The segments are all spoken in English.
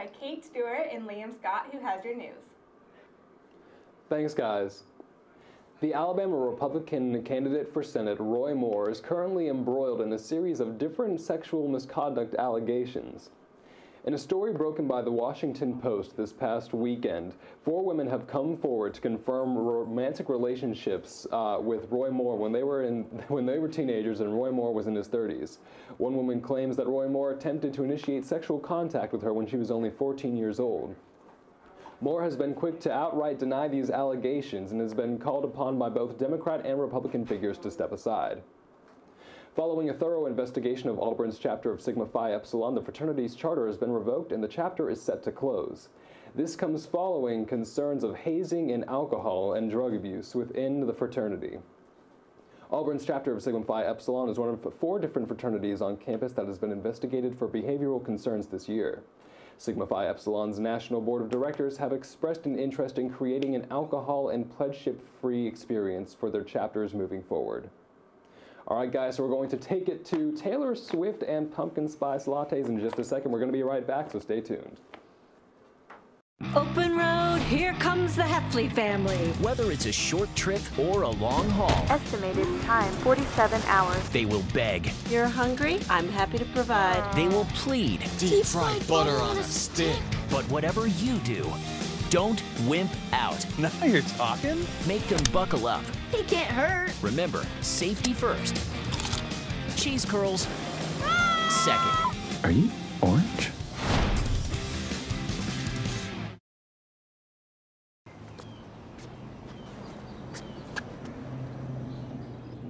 by Kate Stewart and Liam Scott, who has your news. Thanks, guys. The Alabama Republican candidate for Senate, Roy Moore, is currently embroiled in a series of different sexual misconduct allegations. In a story broken by the Washington Post this past weekend, 4 women have come forward to confirm romantic relationships with Roy Moore when they were teenagers and Roy Moore was in his 30s. One woman claims that Roy Moore attempted to initiate sexual contact with her when she was only 14 years old. Moore has been quick to outright deny these allegations and has been called upon by both Democrat and Republican figures to step aside. Following a thorough investigation of Auburn's chapter of Sigma Phi Epsilon, the fraternity's charter has been revoked and the chapter is set to close. This comes following concerns of hazing and alcohol and drug abuse within the fraternity. Auburn's chapter of Sigma Phi Epsilon is one of 4 different fraternities on campus that has been investigated for behavioral concerns this year. Sigma Phi Epsilon's National Board of Directors have expressed an interest in creating an alcohol and pledgeship-free experience for their chapters moving forward. All right, guys, so we're going to take it to Taylor Swift and pumpkin spice lattes in just a second. We're going to be right back, so stay tuned. Open road, here comes the Heffley family. Whether it's a short trip or a long haul. Estimated time, 47 hours. They will beg. You're hungry? I'm happy to provide. They will plead. Deep fried butter on a stick. But whatever you do, don't wimp out. Now you're talking? Make them buckle up. He can't hurt. Remember, safety first. Cheese curls second. Are you orange?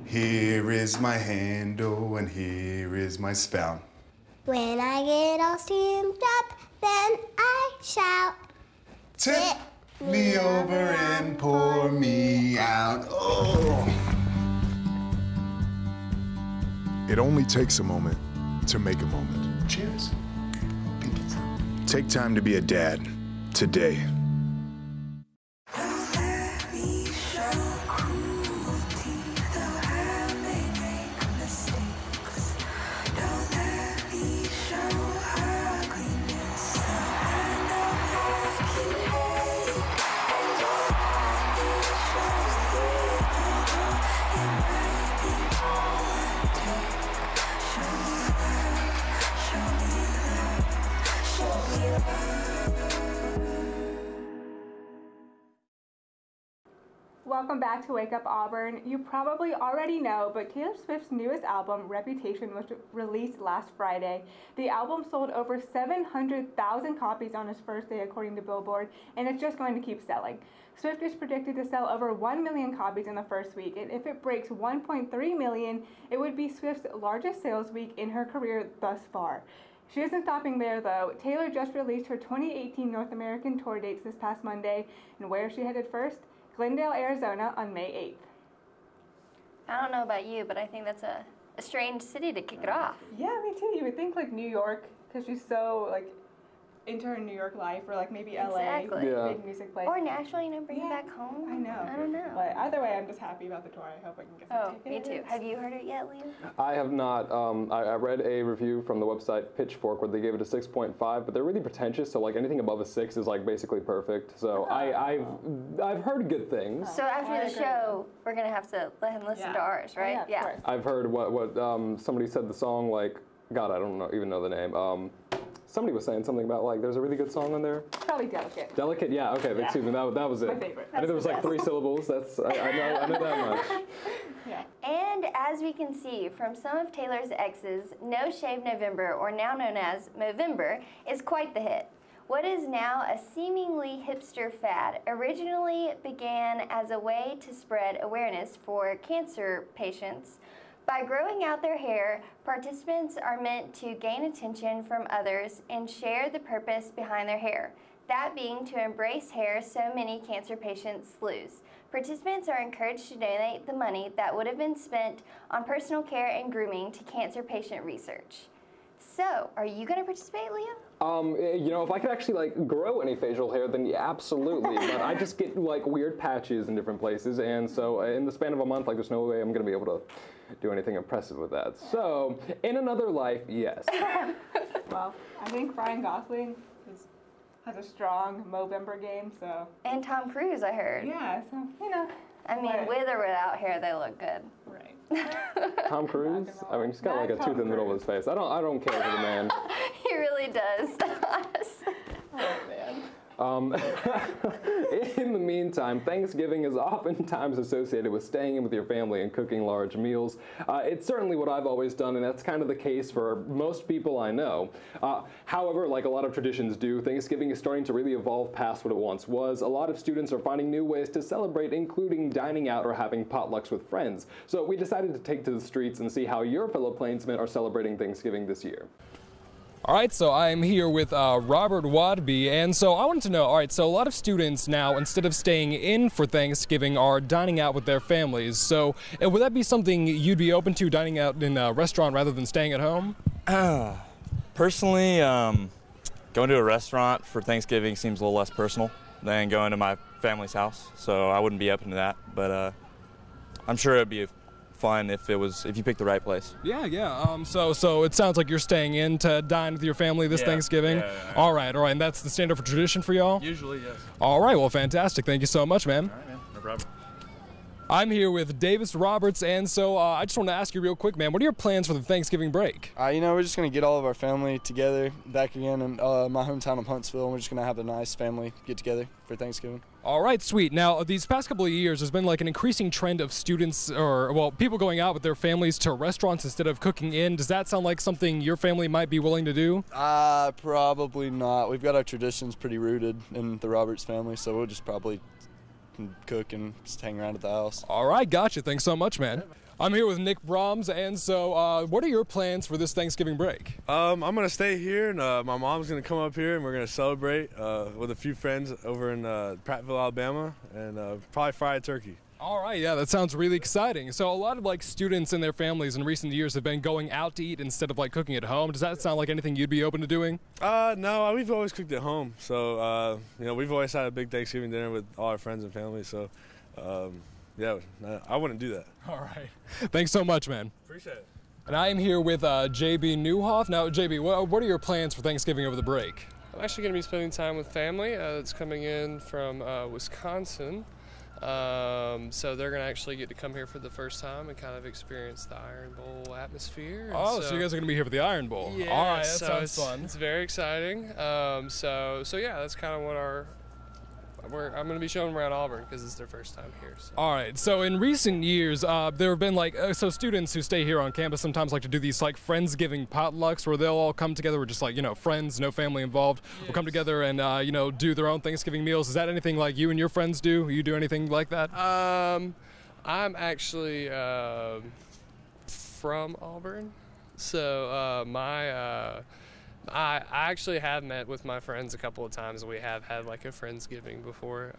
Here is my handle and here is my spout. When I get all steamed up, then I shout. Tip me over and pour me out. Oh. It only takes a moment to make a moment. Cheers. Take time to be a dad today. Welcome back to Wake Up Auburn. You probably already know, but Taylor Swift's newest album, Reputation, was released last Friday. The album sold over 700,000 copies on its first day, according to Billboard, and it's just going to keep selling. Swift is predicted to sell over 1 million copies in the first week, and if it breaks 1.3 million, it would be Swift's largest sales week in her career thus far. She isn't stopping there, though. Taylor just released her 2018 North American tour dates this past Monday, and where is she headed first? Glendale, Arizona on May 8th. I don't know about you, but I think that's a strange city to kick it off. Yeah, me too. You would think like New York, because she's so like into her New York life, or like maybe LA, big music place. Or Nashville, you know, bring it back home. I know. I don't know. But either way, I'm just happy about the tour. I hope I can get some tickets. Me too. Have you heard it yet, Liam? I have not. I read a review from the website Pitchfork where they gave it a 6.5, but they're really pretentious, so like anything above a 6 is like basically perfect. So I've heard good things. So after the show, we're gonna have to let him listen to ours, right? Yeah. I've heard what somebody said the song, like, God, I don't even know the name. Somebody was saying something about like there's a really good song on there. Probably Delicate. Delicate, yeah. Okay, excuse me. That was it. My favorite. I knew there was like 3 syllables. That's I know that much. Yeah. And as we can see from some of Taylor's exes, No Shave November, or now known as Movember, is quite the hit. What is now a seemingly hipster fad originally began as a way to spread awareness for cancer patients. By growing out their hair, participants are meant to gain attention from others and share the purpose behind their hair, that being to embrace hair so many cancer patients lose. Participants are encouraged to donate the money that would have been spent on personal care and grooming to cancer patient research. So, are you going to participate, Liam? You know, if I could actually like grow any facial hair, then yeah, absolutely. But I just get like weird patches in different places, and so in the span of a month, like there's no way I'm gonna be able to do anything impressive with that. So, in another life, yes. Well, I think Ryan Gosling is has a strong Movember game, so. And Tom Cruise, I heard. Yeah, so, you know. I mean, with or without hair, they look good. Right. Tom Cruise? I mean, he's got like a tooth in the middle of his face. I don't care for the man. He really does. Oh, man. In the meantime, Thanksgiving is oftentimes associated with staying in with your family and cooking large meals. It's certainly what I've always done, and that's kind of the case for most people I know. However, like a lot of traditions do, Thanksgiving is starting to really evolve past what it once was. A lot of students are finding new ways to celebrate, including dining out or having potlucks with friends. So we decided to take to the streets and see how your fellow Plainsmen are celebrating Thanksgiving this year. All right, so I'm here with Robert Wadby, and so I wanted to know, all right, so a lot of students now, instead of staying in for Thanksgiving, are dining out with their families. So would that be something you'd be open to, dining out in a restaurant rather than staying at home? Personally, going to a restaurant for Thanksgiving seems a little less personal than going to my family's house, so I wouldn't be open to that, but I'm sure it'd be fun if you picked the right place. Yeah. So it sounds like you're staying in to dine with your family this Thanksgiving. Yeah. All right. And that's the standard for tradition for y'all? Usually, yes. All right. Well, fantastic. Thank you so much, man. All right, man. No problem. I'm here with Davis Roberts, and so I just want to ask you real quick, man, what are your plans for the Thanksgiving break? We're just going to get all of our family together back again in my hometown of Huntsville, and we're just going to have a nice family get-together for Thanksgiving. All right, sweet. Now, these past couple of years, there's been like an increasing trend of students people going out with their families to restaurants instead of cooking in. Does that sound like something your family might be willing to do? Probably not. We've got our traditions pretty rooted in the Roberts family, so we'll just probably cook and just hang around at the house. All right, gotcha. Thanks so much, man. I'm here with Nick Brahms, and so what are your plans for this Thanksgiving break? I'm going to stay here, and my mom's going to come up here, and we're going to celebrate with a few friends over in Prattville, Alabama, and probably fry a turkey. All right, yeah, that sounds really exciting. So a lot of like students and their families in recent years have been going out to eat instead of like cooking at home. Does that sound like anything you'd be open to doing? No, we've always cooked at home. So, we've always had a big Thanksgiving dinner with all our friends and family. So, yeah, I wouldn't do that. All right. Thanks so much, man. Appreciate it. And I am here with JB Newhoff. Now, JB, what are your plans for Thanksgiving over the break? I'm actually going to be spending time with family that's coming in from Wisconsin. So they're going to actually get to come here for the first time and kind of experience the Iron Bowl atmosphere. And so you guys are going to be here for the Iron Bowl. Yeah, all right, that sounds fun. It's very exciting. So yeah, that's kind of what I'm going to be showing them around Auburn because it's their first time here. So. All right. So in recent years, there have been students who stay here on campus sometimes like to do these like Friendsgiving potlucks where they'll all come together with just like, friends, no family involved, will come together and, do their own Thanksgiving meals. Is that anything like you and your friends do? You do anything like that? I'm actually from Auburn. So I actually have met with my friends a couple of times. We have had like a Friendsgiving before,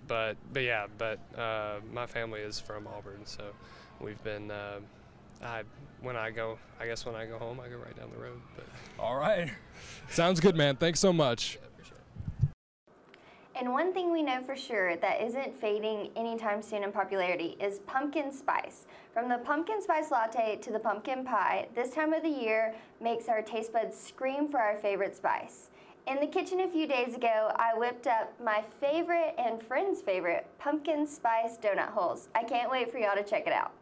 but my family is from Auburn, so we've been. When I go home, I go right down the road. But all right, sounds good, man. Thanks so much. And one thing we know for sure that isn't fading anytime soon in popularity is pumpkin spice. From the pumpkin spice latte to the pumpkin pie, this time of the year makes our taste buds scream for our favorite spice. In the kitchen a few days ago, I whipped up my favorite and friends' favorite pumpkin spice donut holes. I can't wait for y'all to check it out.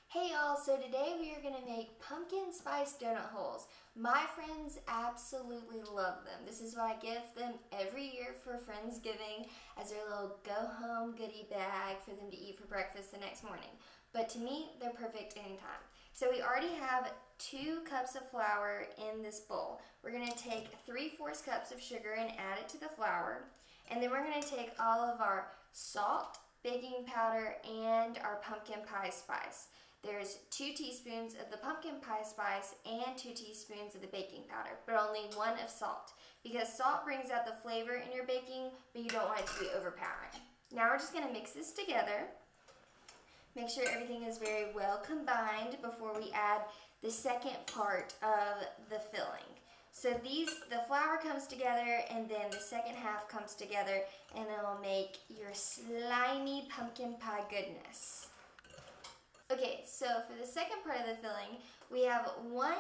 Hey y'all, so today we are going to make pumpkin spice donut holes. My friends absolutely love them. This is what I give them every year for Friendsgiving as their little go-home goodie bag for them to eat for breakfast the next morning. But to me, they're perfect anytime. So we already have 2 cups of flour in this bowl. We're going to take 3/4 cups of sugar and add it to the flour. And then we're going to take all of our salt, baking powder, and our pumpkin pie spice. There's 2 teaspoons of the pumpkin pie spice and 2 teaspoons of the baking powder, but only 1 of salt, because salt brings out the flavor in your baking, but you don't want it to be overpowering. Now we're just going to mix this together. Make sure everything is very well combined before we add the second part of the filling. So the flour comes together and then the second half comes together and it'll make your slimy pumpkin pie goodness. Okay, so for the second part of the filling, We have 1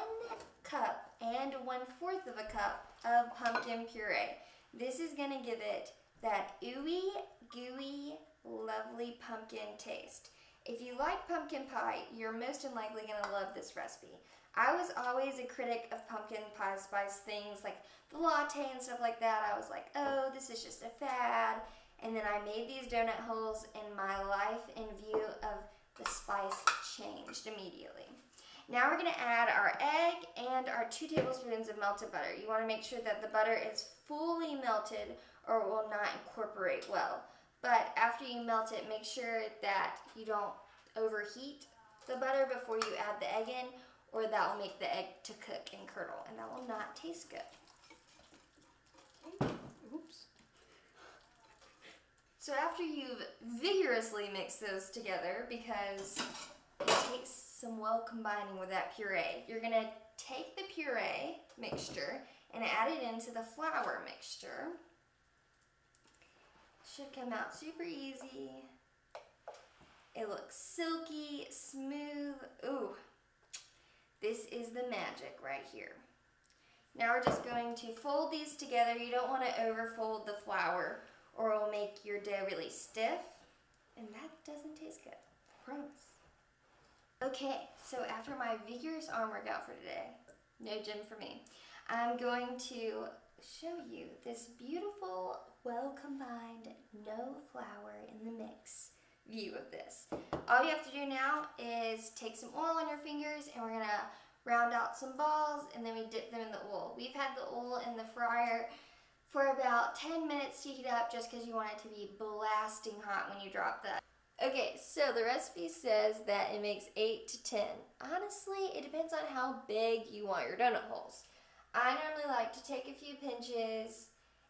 cup and 1/4 of a cup of pumpkin puree. This is gonna give it that ooey, gooey, lovely pumpkin taste. If you like pumpkin pie, you're most likely gonna love this recipe. I was always a critic of pumpkin pie spice things like the latte and stuff like that. I was like, oh, this is just a fad. And then I made these donut holes and my life in view of the spice changed immediately. Now we're gonna add our egg and our 2 tablespoons of melted butter. You wanna make sure that the butter is fully melted or it will not incorporate well. But after you melt it, make sure that you don't overheat the butter before you add the egg in, or that will make the egg to cook and curdle, and that will not taste good. Oops. So after you've vigorously mixed those together, because it takes some well combining with that puree, you're gonna take the puree mixture and add it into the flour mixture. Should come out super easy. It looks silky, smooth. Ooh, this is the magic right here. Now we're just going to fold these together. You don't want to overfold the flour or it will make your dough really stiff, and that doesn't taste good, I promise. Okay, so after my vigorous arm workout for today, no gym for me, I'm going to show you this beautiful, well-combined, no flour in the mix view of this. All you have to do now is take some oil on your fingers and we're gonna round out some balls and then we dip them in the oil. We've had the oil in the fryer for about 10 minutes to heat up just because you want it to be blasting hot when you drop that. Okay, so the recipe says that it makes 8 to 10. Honestly, it depends on how big you want your donut holes. I normally like to take a few pinches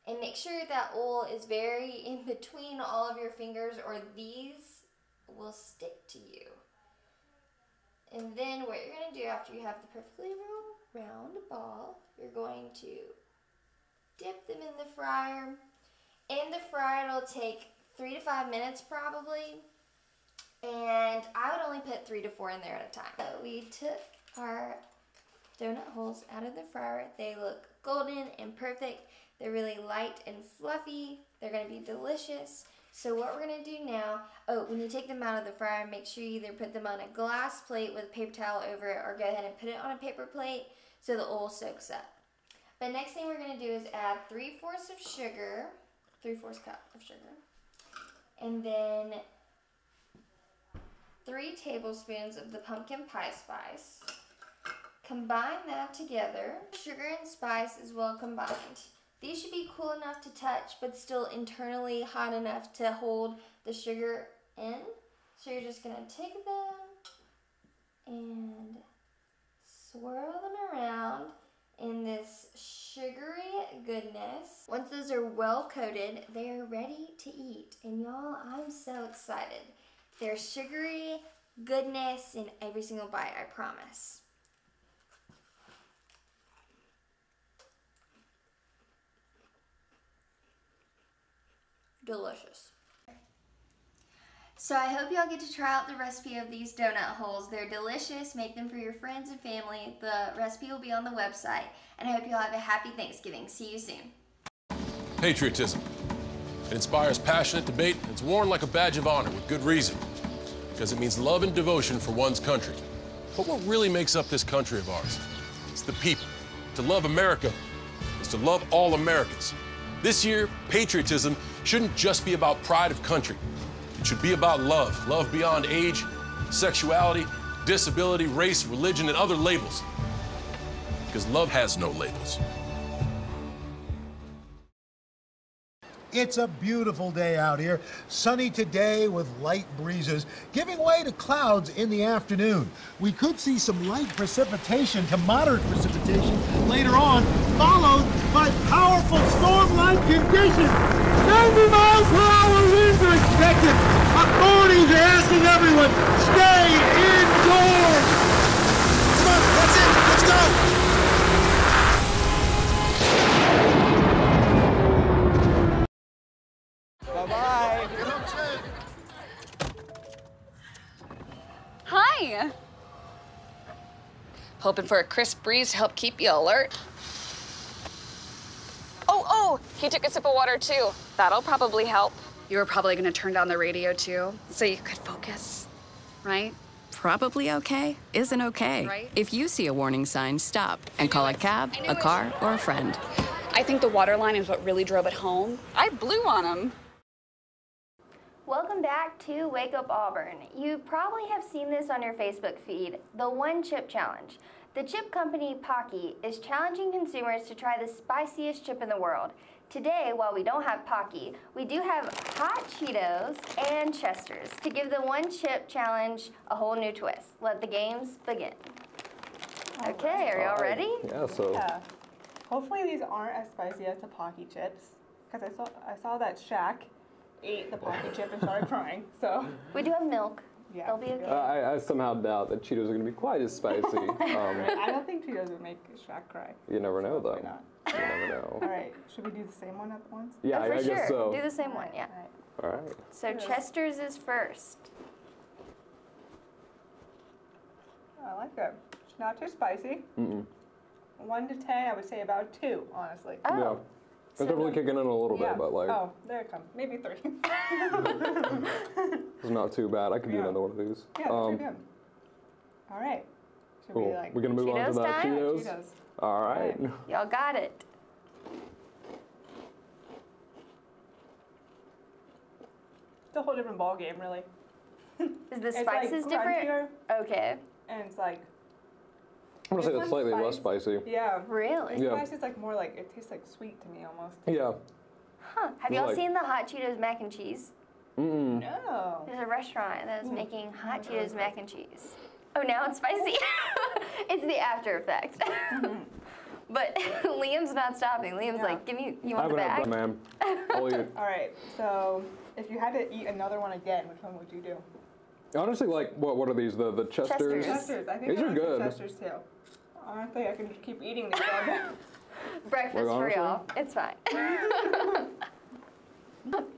and make sure that oil is very in between all of your fingers or these will stick to you. And then what you're going to do after you have the perfectly round ball, you're going to dip them in the fryer. In the fryer it'll take 3 to 5 minutes probably, and I would only put 3 to 4 in there at a time. So we took our donut holes out of the fryer. They look golden and perfect. They're really light and fluffy. They're gonna be delicious. So what we're gonna do now, when you take them out of the fryer, make sure you either put them on a glass plate with a paper towel over it or go ahead and put it on a paper plate so the oil soaks up. But next thing we're gonna do is add 3/4 of sugar, 3/4 cup of sugar, and then 3 tablespoons of the pumpkin pie spice. Combine that together. Sugar and spice is well combined. These should be cool enough to touch, but still internally hot enough to hold the sugar in. So you're just gonna take them and swirl them around in this sugary goodness. Once those are well coated, they are ready to eat. And y'all, I'm so excited. There's sugary goodness in every single bite, I promise. Delicious. So I hope y'all get to try out the recipe of these donut holes. They're delicious. Make them for your friends and family. The recipe will be on the website. And I hope y'all have a happy Thanksgiving. See you soon. Patriotism. It inspires passionate debate. It's worn like a badge of honor with good reason. Because it means love and devotion for one's country. But what really makes up this country of ours? It's the people. To love America is to love all Americans. This year, patriotism shouldn't just be about pride of country. It should be about love. Love beyond age, sexuality, disability, race, religion, and other labels. Because love has no labels. It's a beautiful day out here. Sunny today with light breezes, giving way to clouds in the afternoon. We could see some light precipitation to moderate precipitation later on, followed by powerful storm-like conditions. 90 miles per hour winds are expected. Authorities are asking everyone, stay indoors. Come on, that's it. Let's go. Bye-bye. Get home safe. Hi. Hoping for a crisp breeze to help keep you alert. Oh, he took a sip of water too. That'll probably help. You were probably gonna turn down the radio too, so you could focus, right? Probably okay isn't okay. Right. If you see a warning sign, stop and call a cab, a car, or a friend. I think the water line is what really drove it home. I blew on him. Welcome back to Wake Up Auburn. You probably have seen this on your Facebook feed, the One Chip Challenge. The chip company Pocky is challenging consumers to try the spiciest chip in the world. Today, while we don't have Pocky, we do have Hot Cheetos and Chester's to give the One Chip Challenge a whole new twist. Let the games begin. Okay, are y'all ready? Yeah, so. Yeah. Hopefully these aren't as spicy as the Pocky chips, because I saw that Shaq ate the Pocky chip and started crying. So we do have milk. Yeah, they'll be okay. I somehow doubt that Cheetos are going to be quite as spicy. I don't think Cheetos would make Shaq cry. You never know, though. You never know. All right, should we do the same one at once? Yeah, for I sure. guess so. Do the same one, yeah. All right. So Chester's is first. I like it. It's not too spicy. 1 to 10, I would say about 2, honestly. Oh. Yeah. It's definitely kicking in a little bit, but like. Oh, there it comes. Maybe 3. It's not too bad. I could do another one of these. Yeah, that's good. All right. Should cool. We're going to move on to that Cheetos? Cheetos. All right. Y'all got it. It's a whole different ball game, really. Is the spices different? Okay. And it's like. I'm going to say that's slightly less spicy. Yeah. Really? This spice is like more like, it tastes like sweet to me almost. Yeah. Huh. Have y'all seen the Hot Cheetos mac and cheese? No. There's a restaurant that's making Hot Cheetos mac and cheese. Oh, now it's spicy? It's the after effect. But Liam's not stopping. Liam's like, give me, you want the bag? Ma'am. I'll eat. All right, so if you had to eat another one again, which one would you do? Honestly, like, what are these? The Chester's? Chester's. I think these are good. Chester's too. Honestly, I can keep eating these all day. Breakfast for y'all. It's fine.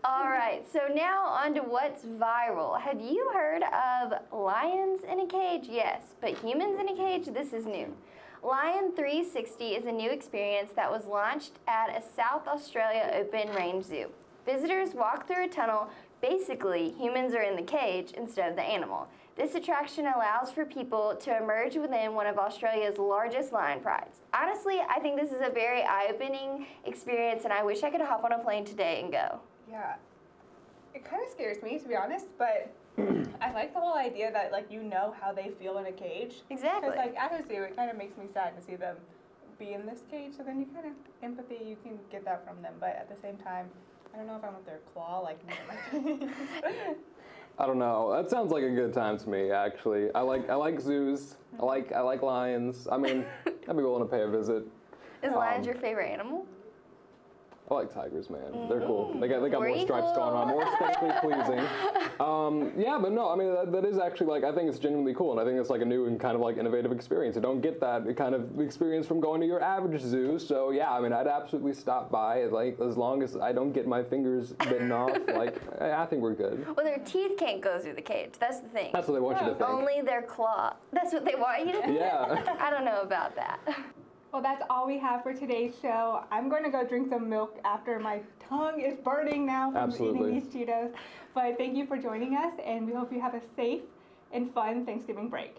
All right, so now on to what's viral. Have you heard of lions in a cage? Yes, but humans in a cage? This is new. Lion 360 is a new experience that was launched at a South Australia open range zoo. Visitors walk through a tunnel. Basically, humans are in the cage instead of the animal. This attraction allows for people to emerge within one of Australia's largest lion prides. Honestly, I think this is a very eye-opening experience, and I wish I could hop on a plane today and go. Yeah. It kind of scares me, to be honest, but I like the whole idea that, like, you know how they feel in a cage. Exactly. Because, like, at a zoo, it kind of makes me sad to see them be in this cage, so then you kind of, empathy, you can get that from them, but at the same time, I don't know if I want their claw, like, I don't know. That sounds like a good time to me, actually. I like zoos. I like lions. I mean, I'd be willing to pay a visit. Is lions your favorite animal? I like tigers, man. They're cool. They got more stripes going on, more aesthetically pleasing. Yeah, but no, I mean, that is actually, like, I think it's genuinely cool, and I think it's, like, a new and kind of, like, innovative experience. You don't get that kind of experience from going to your average zoo, so, yeah, I mean, I'd absolutely stop by, like, as long as I don't get my fingers bitten off, like, I think we're good. Well, their teeth can't go through the cage. That's the thing. That's what they want you to think. Only their claw. That's what they want you to think? Yeah. I don't know about that. Well, that's all we have for today's show. I'm going to go drink some milk after my tongue is burning now from eating these Cheetos. But thank you for joining us, and we hope you have a safe and fun Thanksgiving break.